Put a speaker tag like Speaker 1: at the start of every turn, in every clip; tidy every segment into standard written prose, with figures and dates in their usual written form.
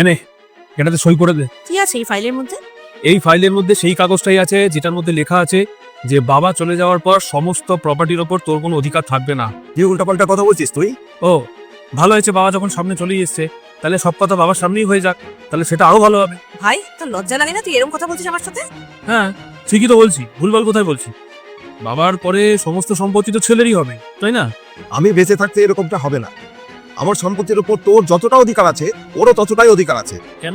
Speaker 1: এনে এটাতে সই করে দে।
Speaker 2: কি আছে এই ফাইলের মধ্যে?
Speaker 1: এই ফাইলের মধ্যে সেই কাগজটাই আছে যেটার মধ্যে লেখা আছে যে বাবা চলে যাওয়ার পর সমস্ত প্রপার্টির ওপর তোর কোনো অধিকার থাকবে না।
Speaker 3: কি উল্টাপাল্টা কথা বলছিস তুই?
Speaker 1: ও ভালো হয়েছে, বাবা যখন সামনে চলেই এসছে, তাহলে সব কথা বাবার সামনেই হয়ে যাক, তাহলে সেটা আরো ভালো হবে।
Speaker 2: ভাই তোর লজ্জা লাগে না তুই এরকম কথা বলছিস আমার সাথে?
Speaker 1: হ্যাঁ ঠিকই তো বলছি, ভুলভাল কোথায় বলছি? বাবার পরে সমস্ত সম্পত্তি তো ছেলেরই হবে, তাই না?
Speaker 3: আমি বেঁচে থাকতে এরকমটা হবে না। আমার সম্পত্তির উপর তোর যতটা অধিকার আছে ওরও ততটাই অধিকার আছে।
Speaker 1: কেন?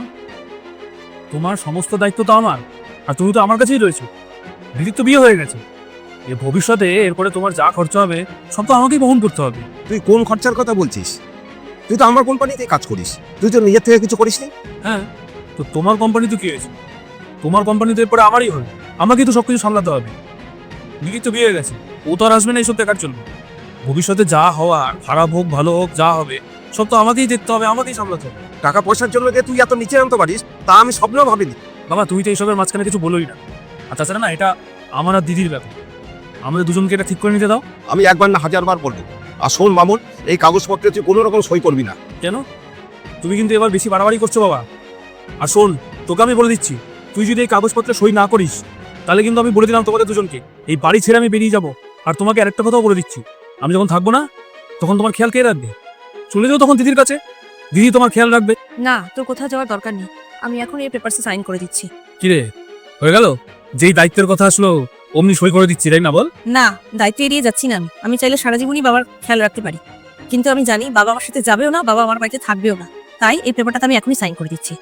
Speaker 1: তোমার সমস্ত দায়িত্ব তো আমার, আর তুমি তো আমার কাছেই রয়েছে। দিদির তো বিয়ে হয়ে গেছে, এ ভবিষ্যতে এরপরে তোমার যা খরচা হবে সব তো আমাকেই বহন করতে হবে।
Speaker 3: তুই কোন খরচার কথা বলছিস? তুই তো আমার কোম্পানিতে কাজ করিস, তুই তো নিজের থেকে কিছু করিস নি।
Speaker 1: হ্যাঁ, তো তোমার কোম্পানি তো কি হয়েছে? তোমার কোম্পানি তো এরপরে আমারই হবে, আমাকেই তো সবকিছু সামলাতে হবে। দিদির তো বিয়ে হয়ে গেছে, ও তো আর আসবে না এইসব দেখার জন্য। ভবিষ্যতে যা হওয়ার, খারাপ হোক ভালো হোক যা হবে সব তো আমাকেই দেখতে হবে, আমাকেই সামলাতে হবে।
Speaker 3: টাকা পয়সার জন্য যে তুই এত নিচে আনতে পারিস তা আমি স্বপ্নেও ভাবিনি।
Speaker 1: বাবা তুমি তো এইসবের মাঝখানে কিছু বলোই না, আর তাছাড়া না এটা আমার আর দিদির ব্যাপার, আমাদের দুজনকে এটা ঠিক করে নিতে দাও।
Speaker 3: আমি একবার না হাজারবার বলবো। আর শোন মামুন, এই কাগজপত্রে তুই কোনো রকম সই করবি না।
Speaker 1: কেন? তুমি কিন্তু এবার বেশি বাড়াবাড়ি করছো বাবা। আর শোন, তোকে আমি বলে দিচ্ছি, তুই যদি এই কাগজপত্রে সই না করিস তাহলে কিন্তু আমি বলে দিলাম তোমাদের দুজনকে এই বাড়ি ছেড়ে আমি বেরিয়ে যাবো। আর তোমাকে আরেকটা কথাও বলে দিচ্ছি, আমি যখন থাকবো না তখন তোমার খেয়াল কে রাখবে? চলে যাও তখন দিদির কাছে, দিদি তোমার খেয়াল রাখবে।
Speaker 2: না, তোর কোথাও যাওয়ার দরকার নেই, আমি এখন এই পেপারসে সাইন করে দিচ্ছি।
Speaker 1: কিরে হয়ে গেল? যেই দায়িত্বের কথা আসলো অমনি সই করে দিচ্ছি, তাই না? বল।
Speaker 2: না, দায়িত্ব এড়িয়ে যাচ্ছি না। আমি চাইলে সারা জীবনই বাবার খেয়াল রাখতে পারি, কিন্তু আমি জানি বাবা আমার সাথে যাবেও না, বাবা আমার বাড়িতে থাকবেও না। তাই এই পেপারটাতে আমি এখনই সাইন করে দিচ্ছি।